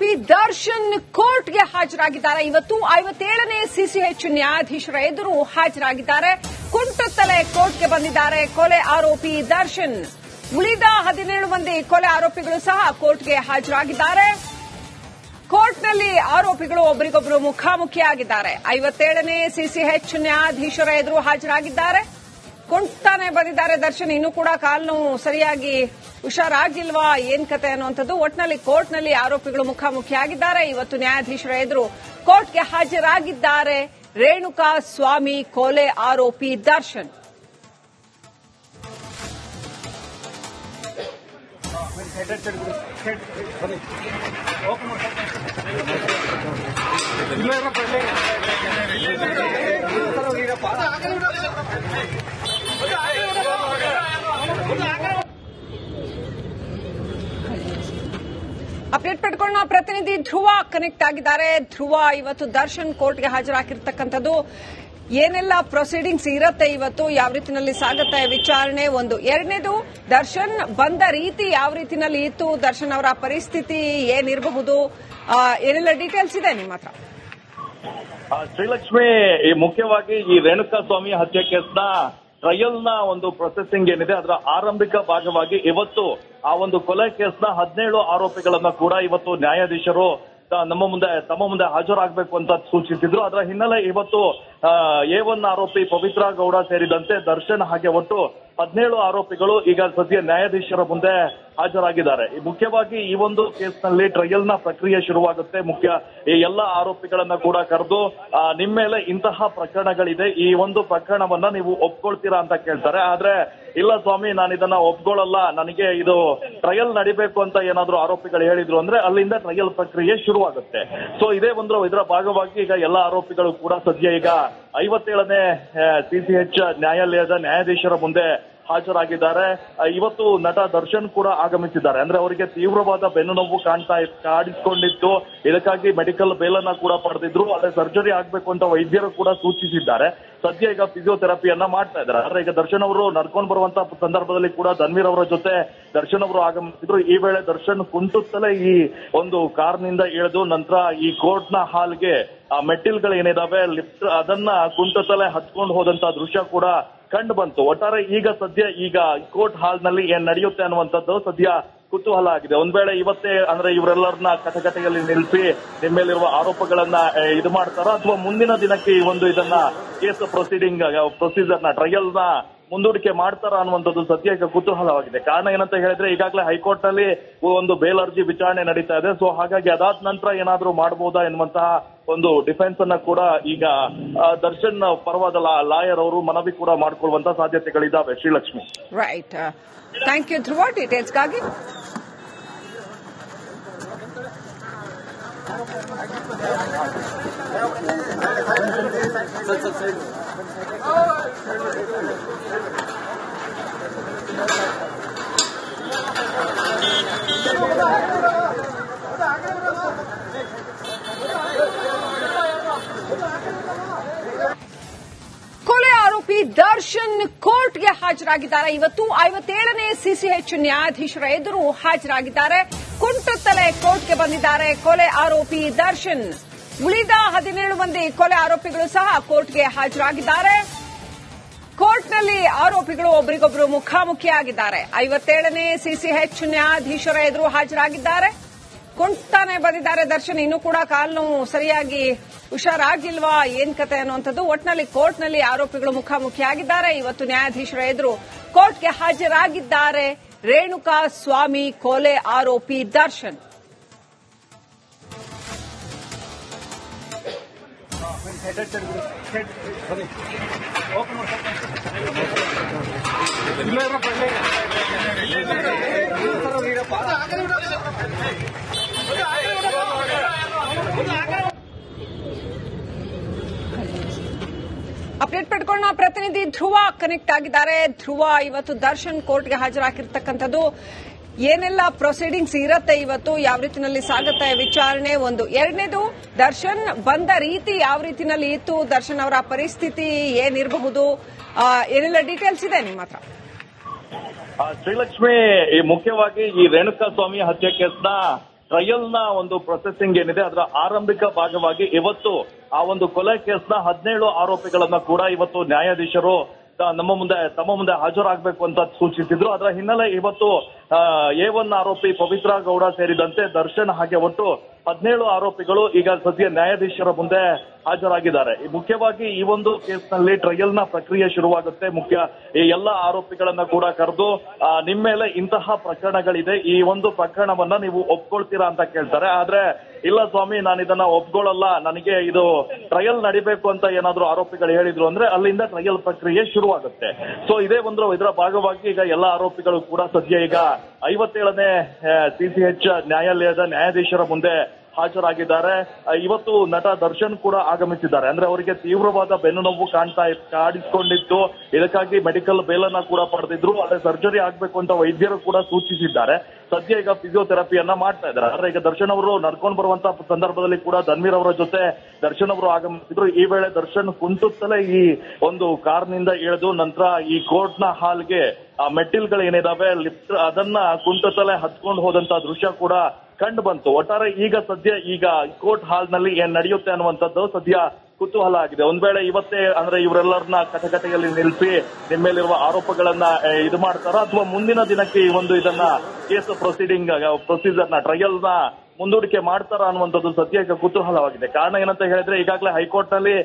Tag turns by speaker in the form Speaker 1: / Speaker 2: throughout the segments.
Speaker 1: ಆರೋಪಿ ದರ್ಶನ್ ಕೋರ್ಟ್ಗೆ ಹಾಜರಾಗಿದ್ದಾರೆ. ಇವತ್ತು 57ನೇ ಸಿಸಿಎಚ್ ನ್ಯಾಯಾಧೀಶರ ಎದುರು ಹಾಜರಾಗಿದ್ದಾರೆ. ಕುಂಟುತ್ತಲೆ ಕೋರ್ಟ್ಗೆ ಬಂದಿದ್ದಾರೆ ಕೊಲೆ ಆರೋಪಿ ದರ್ಶನ್. ಉಳಿದ 17 ಮಂದಿ ಕೊಲೆ ಆರೋಪಿಗಳು ಸಹ ಕೋರ್ಟ್ಗೆ ಹಾಜರಾಗಿದ್ದಾರೆ. ಕೋರ್ಟ್ನಲ್ಲಿ ಆರೋಪಿಗಳು ಒಬ್ಬರಿಗೊಬ್ಬರು ಮುಖಾಮುಖಿಯಾಗಿದ್ದಾರೆ. 57ನೇ ಸಿಸಿಎಚ್ ನ್ಯಾಯಾಧೀಶರ ಎದುರು ಹಾಜರಾಗಿದ್ದಾರೆ. ಕುಂಟಾನೆ ಬಂದಿದ್ದಾರೆ ದರ್ಶನ್. ಇನ್ನೂ ಕೂಡ ಕಾಲು ನೋವು ಸರಿಯಾಗಿ ಹುಷಾರಾಗಿಲ್ವಾ, ಏನ್ ಕತೆ ಅನ್ನುವಂಥದ್ದು. ಒಟ್ನಲ್ಲಿ ಕೋರ್ಟ್ನಲ್ಲಿ ಆರೋಪಿಗಳು ಮುಖಾಮುಖಿಯಾಗಿದ್ದಾರೆ. ಇವತ್ತು ನ್ಯಾಯಾಧೀಶರ ಎದುರು ಕೋರ್ಟ್ಗೆ ಹಾಜರಾಗಿದ್ದಾರೆ ರೇಣುಕಾ ಸ್ವಾಮಿ ಕೊಲೆ ಆರೋಪಿ ದರ್ಶನ್. ಅಪ್ಡೇಟ್ ಪಡ್ಕೊಂಡು ನಾವು ಪ್ರತಿನಿಧಿ ಧ್ರುವ ಕನೆಕ್ಟ್ ಆಗಿದ್ದಾರೆ. ಧ್ರುವ, ಇವತ್ತು ದರ್ಶನ್ ಕೋರ್ಟ್ಗೆ ಹಾಜರಾಗಿರ್ತಕ್ಕಂಥದ್ದು ಏನೆಲ್ಲ ಪ್ರೊಸೀಡಿಂಗ್ಸ್ ಇರುತ್ತೆ, ಇವತ್ತು ಯಾವ ರೀತಿಯಲ್ಲಿ ಸಾಗುತ್ತೆ ವಿಚಾರಣೆ, ಒಂದು. ಎರಡನೇದು, ದರ್ಶನ್ ಬಂದ ರೀತಿ ಯಾವ ರೀತಿಯಲ್ಲಿ ಇತ್ತು, ದರ್ಶನ್ ಅವರ ಪರಿಸ್ಥಿತಿ ಏನಿರಬಹುದು, ಏನೆಲ್ಲ ಡೀಟೇಲ್ಸ್ ಇದೆ ನಿಮ್ಮ ಹತ್ರ?
Speaker 2: ಶ್ರೀಲಕ್ಷ್ಮಿ, ಮುಖ್ಯವಾಗಿ ಈ ರೇಣುಕಾ ಸ್ವಾಮಿ ಹತ್ಯೆ ಕೇಸ್ನ ಟ್ರಯಲ್ ನ ಒಂದು ಪ್ರೊಸೆಸಿಂಗ್ ಏನಿದೆ ಅದರ ಆರಂಭಿಕ ಭಾಗವಾಗಿ ಇವತ್ತು ಆ ಒಂದು ಕೊಲೆ ಕೇಸ್ನ 17 ಆರೋಪಿಗಳನ್ನ ಕೂಡ ಇವತ್ತು ನ್ಯಾಯಾಧೀಶರು ತಮ್ಮ ಮುಂದೆ ಹಾಜರಾಗಬೇಕು ಅಂತ ಸೂಚಿಸಿದ್ರು. ಅದರ ಹಿನ್ನೆಲೆ ಇವತ್ತು A1 ಆರೋಪಿ ಪವಿತ್ರ ಗೌಡ ಸೇರಿದಂತೆ ದರ್ಶನ್ ಹಾಗೆ ಒಟ್ಟು 17 ಆರೋಪಿಗಳು ಈಗ ಸದ್ಯ ನ್ಯಾಯಾಧೀಶರ ಮುಂದೆ ಹಾಜರಾಗಿದ್ದಾರೆ. ಮುಖ್ಯವಾಗಿ ಈ ಒಂದು ಕೇಸ್ನಲ್ಲಿ ಟ್ರಯಲ್ ನ ಪ್ರಕ್ರಿಯೆ ಶುರುವಾಗುತ್ತೆ. ಈ ಎಲ್ಲ ಆರೋಪಿಗಳನ್ನ ಕೂಡ ಕರೆದು ನಿಮ್ಮ ಮೇಲೆ ಇಂತಹ ಪ್ರಕರಣಗಳಿದೆ, ಈ ಒಂದು ಪ್ರಕರಣವನ್ನ ನೀವು ಒಪ್ಕೊಳ್ತೀರಾ ಅಂತ ಕೇಳ್ತಾರೆ. ಆದ್ರೆ ಇಲ್ಲ ಸ್ವಾಮಿ, ನಾನು ಇದನ್ನ ಒಪ್ಕೊಳ್ಳಲ್ಲ, ನನಗೆ ಇದು ಟ್ರಯಲ್ ನಡಿಬೇಕು ಅಂತ ಏನಾದ್ರು ಆರೋಪಿಗಳು ಹೇಳಿದ್ರು ಅಂದ್ರೆ ಅಲ್ಲಿಂದ ಟ್ರಯಲ್ ಪ್ರಕ್ರಿಯೆ ಶುರುವಾಗುತ್ತೆ. ಸೊ ಇದೇ ಒಂದು ಇದರ ಭಾಗವಾಗಿ ಈಗ ಎಲ್ಲ ಆರೋಪಿಗಳು ಕೂಡ ಸದ್ಯ ಈಗ 57ನೇ ಸಿಸಿಎಚ್ ನ್ಯಾಯಾಲಯದ ನ್ಯಾಯಾಧೀಶರ ಮುಂದೆ ಹಾಜರಾಗಿದ್ದಾರೆ. ಇವತ್ತು ನಟ ದರ್ಶನ್ ಕೂಡ ಆಗಮಿಸಿದ್ದಾರೆ. ಅಂದ್ರೆ ಅವರಿಗೆ ತೀವ್ರವಾದ ಬೆನ್ನು ನೋವು ಕಾಣಿಸಿಕೊಂಡಿತ್ತು. ಇದಕ್ಕಾಗಿ ಮೆಡಿಕಲ್ ಬೇಲನ್ನ ಕೂಡ ಪಡೆದಿದ್ರು. ಅದೇ ಸರ್ಜರಿ ಆಗ್ಬೇಕು ಅಂತ ವೈದ್ಯರು ಕೂಡ ಸೂಚಿಸಿದ್ದಾರೆ. ಸದ್ಯ ಈಗ ಫಿಸಿಯೋಥೆರಪಿಯನ್ನ ಮಾಡ್ತಾ ಇದ್ದಾರೆ. ಆದ್ರೆ ಈಗ ದರ್ಶನ್ ಅವರು ನಡ್ಕೊಂಡು ಬರುವಂತ ಸಂದರ್ಭದಲ್ಲಿ ಕೂಡ ಧನ್ವೀರ್ ಅವರ ಜೊತೆ ದರ್ಶನ್ ಅವರು ಆಗಮಿಸಿದ್ರು. ಈ ವೇಳೆ ದರ್ಶನ್ ಕುಂಟುತ್ತಲೇ ಈ ಒಂದು ಕಾರ್ನಿಂದ ಇಳಿದು ನಂತರ ಈ ಕೋರ್ಟ್ ನ ಹಾಲ್ಗೆ ಆ ಮೆಟ್ಟಿಲ್ಗಳು ಏನಿದಾವೆ ಲಿಫ್ಟ್ ಅದನ್ನ ಕುಂಟುತ್ತಲೇ ಹತ್ಕೊಂಡು ಹೋದಂತ ದೃಶ್ಯ ಕೂಡ ಕಂಡು ಬಂತು. ಒಟ್ಟಾರೆ ಈಗ ಸದ್ಯ ಕೋರ್ಟ್ ಹಾಲ್ ನಲ್ಲಿ ಏನ್ ನಡೆಯುತ್ತೆ ಅನ್ನುವಂಥದ್ದು ಸದ್ಯ ಕುತೂಹಲ ಆಗಿದೆ. ಒಂದ್ ವೇಳೆ ಇವತ್ತೇ ಅಂದ್ರೆ ಇವರೆಲ್ಲರನ್ನ ಕಟಕಟೆಯಲ್ಲಿ ನಿಲ್ಲಿಸಿ ನಿಮ್ಮ ಮೇಲಿರುವ ಆರೋಪಗಳನ್ನ ಇದು ಮಾಡ್ತಾರ ಅಥವಾ ಮುಂದಿನ ದಿನಕ್ಕೆ ಈ ಒಂದು ಇದನ್ನ ಕೇಸ್ ಪ್ರೊಸೀಜರ್ ನ ಟ್ರಯಲ್ ನ ಮುಂದೂಡಿಕೆ ಮಾಡ್ತಾರ ಅನ್ನುವಂಥದ್ದು ಸದ್ಯ ಈಗ ಕುತೂಹಲವಾಗಿದೆ. ಕಾರಣ ಏನಂತ ಹೇಳಿದ್ರೆ ಈಗಾಗಲೇ ಹೈಕೋರ್ಟ್ ನಲ್ಲಿ ಒಂದು ಬೇಲ್ ಅರ್ಜಿ ವಿಚಾರಣೆ ನಡೀತಾ ಇದೆ. ಸೊ ಹಾಗಾಗಿ ಅದಾದ ನಂತರ ಏನಾದ್ರೂ ಮಾಡಬಹುದಾ ಎನ್ನುವಂತಹ ಒಂದು ಡಿಫೆನ್ಸ್ ಅನ್ನ ಕೂಡ ಈಗ ದರ್ಶನ್ ಪರವಾದ ಲಾಯರ್ ಅವರು ಮನವಿ ಕೂಡ ಮಾಡಿಕೊಳ್ಳುವಂತ ಸಾಧ್ಯತೆಗಳಿದ್ದಾವೆ. ಶ್ರೀಲಕ್ಷ್ಮಿ,
Speaker 1: ರೈಟ್, ಥ್ಯಾಂಕ್ ಯು ಧ್ರುವ ಡೀಟೇಲ್ಸ್ಗಾಗಿ. ಕೊಲೆ ಆರೋಪಿ ದರ್ಶನ್ ಕೋರ್ಟ್ಗೆ ಹಾಜರಾಗಿದ್ದಾರೆ. ಇವತ್ತು 57ನೇ ಸಿಸಿಎಚ್ ನ್ಯಾಯಾಧೀಶರ ಎದುರು ಹಾಜರಾಗಿದ್ದಾರೆ. ಕುಂಟುತ್ತಲೆ ಕೋರ್ಟ್ಗೆ ಬಂದಿದ್ದಾರೆ ಕೊಲೆ ಆರೋಪಿ ದರ್ಶನ್. ಉಳಿದ 17 ಮಂದಿ ಕೊಲೆ ಆರೋಪಿಗಳು ಸಹ ಕೋರ್ಟ್ಗೆ ಹಾಜರಾಗಿದ್ದಾರೆ. ಕೋರ್ಟ್ನಲ್ಲಿ ಆರೋಪಿಗಳು ಒಬ್ಬರಿಗೊಬ್ಬರು ಮುಖಾಮುಖಿಯಾಗಿದ್ದಾರೆ. 57ನೇ ಸಿಸಿಎಚ್ ನ್ಯಾಯಾಧೀಶರ ಎದುರು ಹಾಜರಾಗಿದ್ದಾರೆ. ಕುಂಟಾನೆ ಬಂದಿದ್ದಾರೆ ದರ್ಶನ್. ಇನ್ನೂ ಕೂಡ ಕಾಲು ನೋವು ಸರಿಯಾಗಿ ಹುಷಾರಾಗಿಲ್ವಾ, ಏನ್ ಕತೆ ಅನ್ನುವಂಥದ್ದು. ಒಟ್ನಲ್ಲಿ ಕೋರ್ಟ್ನಲ್ಲಿ ಆರೋಪಿಗಳು ಮುಖಾಮುಖಿಯಾಗಿದ್ದಾರೆ. ಇವತ್ತು ನ್ಯಾಯಾಧೀಶರ ಎದುರು ಕೋರ್ಟ್ಗೆ ಹಾಜರಾಗಿದ್ದಾರೆ ರೇಣುಕಾ ಸ್ವಾಮಿ ಕೊಲೆ ಆರೋಪಿ ದರ್ಶನ್. ಅಪ್ಡೇಟ್ ಪಡ್ಕೊಂಡು ನಾವು ಪ್ರತಿನಿಧಿ ಧ್ರುವ ಕನೆಕ್ಟ್ ಆಗಿದ್ದಾರೆ. ಧ್ರುವ, ಇವತ್ತು ದರ್ಶನ್ ಕೋರ್ಟ್ಗೆ ಹಾಜರಾಗಿರ್ತಕ್ಕಂಥದ್ದು ಏನೆಲ್ಲ ಪ್ರೊಸೀಡಿಂಗ್ಸ್ ಇರುತ್ತೆ, ಇವತ್ತು ಯಾವ ರೀತಿಯಲ್ಲಿ ಸಾಗುತ್ತೆ ವಿಚಾರಣೆ, ಒಂದು. ಎರಡನೇದು, ದರ್ಶನ್ ಬಂದ ರೀತಿ ಯಾವ ರೀತಿಯಲ್ಲಿ ಇತ್ತು, ದರ್ಶನ್ ಅವರ ಪರಿಸ್ಥಿತಿ ಏನಿರಬಹುದು, ಏನೆಲ್ಲ ಡೀಟೇಲ್ಸ್ ಇದೆ ನಿಮ್ಮ ಹತ್ರ?
Speaker 2: ಶ್ರೀಲಕ್ಷ್ಮಿ, ಮುಖ್ಯವಾಗಿ ಈ ರೇಣುಕಾ ಸ್ವಾಮಿ ಹತ್ಯೆ ಕೇಸ್ನ ಟ್ರಯಲ್ ನ ಒಂದು ಪ್ರೊಸೆಸಿಂಗ್ ಏನಿದೆ ಅದರ ಆರಂಭಿಕ ಭಾಗವಾಗಿ ಇವತ್ತು ಆ ಒಂದು ಕೊಲೆ ಕೇಸ್ನ 17 ಆರೋಪಿಗಳನ್ನ ಕೂಡ ಇವತ್ತು ನ್ಯಾಯಾಧೀಶರು ತಮ್ಮ ಮುಂದೆ ಹಾಜರಾಗಬೇಕು ಅಂತ ಸೂಚಿಸಿದ್ರು. ಅದರ ಹಿನ್ನೆಲೆ ಇವತ್ತು A1 ಆರೋಪಿ ಪವಿತ್ರ ಗೌಡ ಸೇರಿದಂತೆ ದರ್ಶನ್ ಹಾಗೆ ಒಟ್ಟು 17 ಆರೋಪಿಗಳು ಈಗ ಸದ್ಯ ನ್ಯಾಯಾಧೀಶರ ಮುಂದೆ ಹಾಜರಾಗಿದ್ದಾರೆ. ಮುಖ್ಯವಾಗಿ ಈ ಒಂದು ಕೇಸ್ನಲ್ಲಿ ಟ್ರಯಲ್ ನ ಪ್ರಕ್ರಿಯೆ ಶುರುವಾಗುತ್ತೆ. ಈ ಎಲ್ಲ ಆರೋಪಿಗಳನ್ನ ಕೂಡ ಕರೆದು ನಿಮ್ಮ ಮೇಲೆ ಇಂತಹ ಪ್ರಕರಣಗಳಿದೆ, ಈ ಒಂದು ಪ್ರಕರಣವನ್ನ ನೀವು ಒಪ್ಕೊಳ್ತೀರಾ ಅಂತ ಕೇಳ್ತಾರೆ. ಆದ್ರೆ ಇಲ್ಲ ಸ್ವಾಮಿ, ನಾನು ಇದನ್ನ ಒಪ್ಕೊಳ್ಳಲ್ಲ, ನನಗೆ ಇದು ಟ್ರಯಲ್ ನಡಿಬೇಕು ಅಂತ ಏನಾದ್ರು ಆರೋಪಿಗಳು ಹೇಳಿದ್ರು ಅಂದ್ರೆ ಅಲ್ಲಿಂದ ಟ್ರಯಲ್ ಪ್ರಕ್ರಿಯೆ ಶುರುವಾಗುತ್ತೆ. ಸೊ ಇದೇ ಇದರ ಭಾಗವಾಗಿ ಈಗ ಎಲ್ಲ ಆರೋಪಿಗಳು ಕೂಡ ಸದ್ಯ ಈಗ 57ನೇ CCH ನ್ಯಾಯಾಲಯದ ನ್ಯಾಯಾಧೀಶರ ಮುಂದೆ ಹಾಜರಾಗಿದ್ದಾರೆ. ಇವತ್ತು ನಟ ದರ್ಶನ್ ಕೂಡ ಆಗಮಿಸಿದ್ದಾರೆ. ಅಂದ್ರೆ ಅವರಿಗೆ ತೀವ್ರವಾದ ಬೆನ್ನು ನೋವು ಕಾಣಿಸಿಕೊಂಡಿತ್ತು. ಇದಕ್ಕಾಗಿ ಮೆಡಿಕಲ್ ಬೇಲನ್ನ ಕೂಡ ಪಡೆದಿದ್ರು. ಅದೇ ಸರ್ಜರಿ ಆಗ್ಬೇಕು ಅಂತ ವೈದ್ಯರು ಕೂಡ ಸೂಚಿಸಿದ್ದಾರೆ. ಸದ್ಯ ಈಗ ಫಿಸಿಯೋಥೆರಪಿಯನ್ನ ಮಾಡ್ತಾ ಇದ್ದಾರೆ. ಆದ್ರೆ ಈಗ ದರ್ಶನ್ ಅವರು ನಡ್ಕೊಂಡು ಬರುವಂತಹ ಸಂದರ್ಭದಲ್ಲಿ ಕೂಡ ಧನ್ವೀರ್ ಅವರ ಜೊತೆ ದರ್ಶನ್ ಅವರು ಆಗಮಿಸಿದ್ರು. ಈ ವೇಳೆ ದರ್ಶನ್ ಕುಂಟುತ್ತಲೇ ಈ ಒಂದು ಕಾರ್ನಿಂದ ಇಳಿದು ನಂತರ ಈ ಕೋರ್ಟ್ ನ ಹಾಲ್ಗೆ ಆ ಮೆಟ್ಟಿಲ್ಗಳೇನಿದಾವೆ ಲಿಫ್ಟ್ ಅದನ್ನ ಕುಂಟುತ್ತಲೇ ಹತ್ಕೊಂಡು ಹೋದಂತ ದೃಶ್ಯ ಕೂಡ ಕಂಡು ಬಂತು. ಒಟ್ಟಾರೆ ಈಗ ಕೋರ್ಟ್ ಹಾಲ್ ನಲ್ಲಿ ಏನ್ ನಡೆಯುತ್ತೆ ಅನ್ನುವಂಥದ್ದು ಸದ್ಯ ಕುತೂಹಲ ಆಗಿದೆ. ಒಂದ್ ವೇಳೆ ಇವತ್ತೇ ಅಂದ್ರೆ ಇವರೆಲ್ಲರನ್ನ ಕಟಕಟೆಯಲ್ಲಿ ನಿಲ್ಲಿಸಿ ನಿಮ್ಮ ಮೇಲಿರುವ ಆರೋಪಗಳನ್ನ ಇದು ಮಾಡ್ತಾರ ಅಥವಾ ಮುಂದಿನ ದಿನಕ್ಕೆ ಈ ಒಂದು ಇದನ್ನ ಕೇಸ್ ಪ್ರೊಸೀಜರ್ ನ ಟ್ರಯಲ್ ನ ಮುಂದೂಡಿಕೆ ಮಾಡ್ತಾರ ಅನ್ನುವಂಥದ್ದು ಸದ್ಯ ಈಗ ಕುತೂಹಲವಾಗಿದೆ. ಕಾರಣ ಏನಂತ ಹೇಳಿದ್ರೆ ಈಗಾಗಲೇ ಹೈಕೋರ್ಟ್ ನಲ್ಲಿ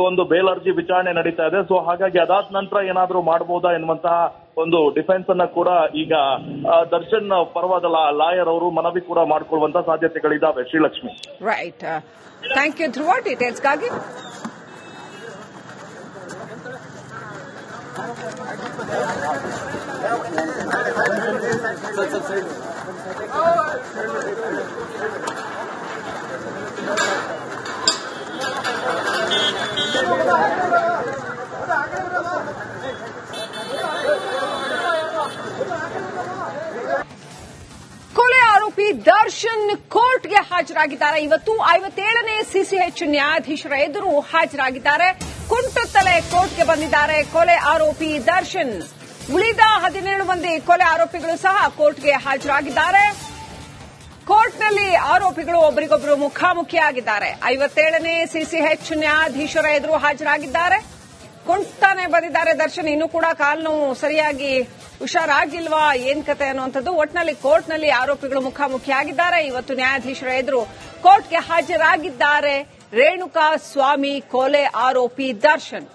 Speaker 2: ಒಂದು ಬೇಲ್ ಅರ್ಜಿ ವಿಚಾರಣೆ ನಡೀತಾ ಇದೆ. ಸೊ ಹಾಗಾಗಿ ಅದಾದ ನಂತರ ಏನಾದ್ರೂ ಮಾಡಬಹುದಾ ಎನ್ನುವಂತಹ ಒಂದು ಡಿಫೆನ್ಸ್ ಅನ್ನ ಕೂಡ ಈಗ ದರ್ಶನ್ ಪರವಾದ ಲಾಯರ್ ಅವರು ಮನವಿ ಕೂಡ ಮಾಡಿಕೊಳ್ಳುವಂತ ಸಾಧ್ಯತೆಗಳಿದ್ದಾವೆ. ಶ್ರೀಲಕ್ಷ್ಮಿ.
Speaker 1: ರೈಟ್, ಥ್ಯಾಂಕ್ ಯು ಧ್ರುವ ಡೀಟೇಲ್ಸ್ಗಾಗಿ. ಕೊಲೆ ಆರೋಪಿ ದರ್ಶನ್ ಕೋರ್ಟ್ಗೆ ಹಾಜರಾಗಿದ್ದಾರೆ. ಇವತ್ತು 57ನೇ CCH ನ್ಯಾಯಾಧೀಶರ ಎದುರು ಹಾಜರಾಗಿದ್ದಾರೆ. ಕುಂಟುತ್ತಲೇ ಕೋರ್ಟ್ಗೆ ಬಂದಿದ್ದಾರೆ ಕೊಲೆ ಆರೋಪಿ ದರ್ಶನ್. ಉಳಿದ 17 ಮಂದಿ ಕೊಲೆ ಆರೋಪಿಗಳು ಸಹ ಕೋರ್ಟ್ಗೆ ಹಾಜರಾಗಿದ್ದಾರೆ. ಕೋರ್ಟ್ನಲ್ಲಿ ಆರೋಪಿಗಳು ಒಬ್ಬರಿಗೊಬ್ಬರು ಮುಖಾಮುಖಿಯಾಗಿದ್ದಾರೆ. 57ನೇ CCH ನ್ಯಾಯಾಧೀಶರ ಎದುರು ಹಾಜರಾಗಿದ್ದಾರೆ. ಕುಂಟಾನೆ ಬಂದಿದ್ದಾರೆ ದರ್ಶನ್. ಇನ್ನೂ ಕೂಡ ಕಾಲು ನೋವು ಸರಿಯಾಗಿ ಹುಷಾರಾಗಿಲ್ವಾ, ಏನ್ ಕತೆ ಅನ್ನುವಂಥದ್ದು. ಒಟ್ನಲ್ಲಿ ಕೋರ್ಟ್ನಲ್ಲಿ ಆರೋಪಿಗಳು ಮುಖಾಮುಖಿಯಾಗಿದ್ದಾರೆ. ಇವತ್ತು ನ್ಯಾಯಾಧೀಶರ ಎದುರು ಕೋರ್ಟ್ಗೆ ಹಾಜರಾಗಿದ್ದಾರೆ ರೇಣುಕಾ ಸ್ವಾಮಿ ಕೊಲೆ ಆರೋಪಿ ದರ್ಶನ್.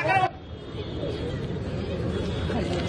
Speaker 3: Oke.